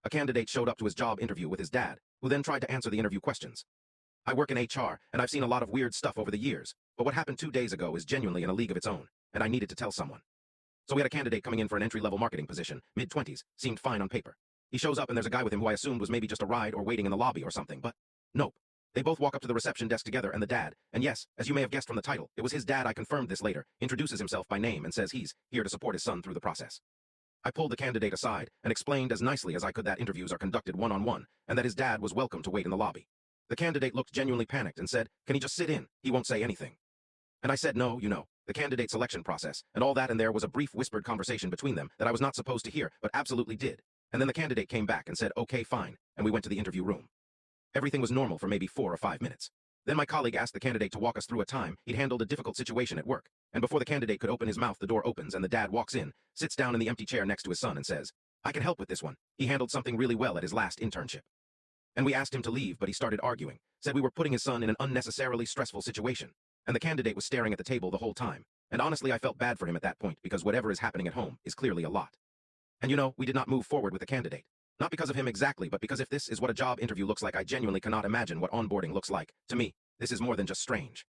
A candidate showed up to his job interview with his dad, who then tried to answer the interview questions. I work in HR, and I've seen a lot of weird stuff over the years, but what happened 2 days ago is genuinely in a league of its own, and I needed to tell someone. So we had a candidate coming in for an entry-level marketing position, mid-20s, seemed fine on paper. He shows up and there's a guy with him who I assumed was maybe just a ride or waiting in the lobby or something, but nope. They both walk up to the reception desk together, and the dad, and yes, as you may have guessed from the title, it was his dad, I confirmed this later, introduces himself by name and says he's here to support his son through the process. I pulled the candidate aside and explained as nicely as I could that interviews are conducted one-on-one, and that his dad was welcome to wait in the lobby. The candidate looked genuinely panicked and said, "Can he just sit in? He won't say anything." And I said, "No, the candidate selection process, and all that, and there was a brief whispered conversation between them that I was not supposed to hear, but absolutely did. And then the candidate came back and said, okay, fine, and we went to the interview room. Everything was normal for maybe 4 or 5 minutes. Then my colleague asked the candidate to walk us through a time he'd handled a difficult situation at work, and before the candidate could open his mouth, the door opens and the dad walks in, sits down in the empty chair next to his son and says, "I can help with this one. He handled something really well at his last internship." And we asked him to leave, but he started arguing, said we were putting his son in an unnecessarily stressful situation, and the candidate was staring at the table the whole time. And honestly, I felt bad for him at that point because whatever is happening at home is clearly a lot. And we did not move forward with the candidate. Not because of him exactly, but because if this is what a job interview looks like, I genuinely cannot imagine what onboarding looks like. To me, this is more than just strange.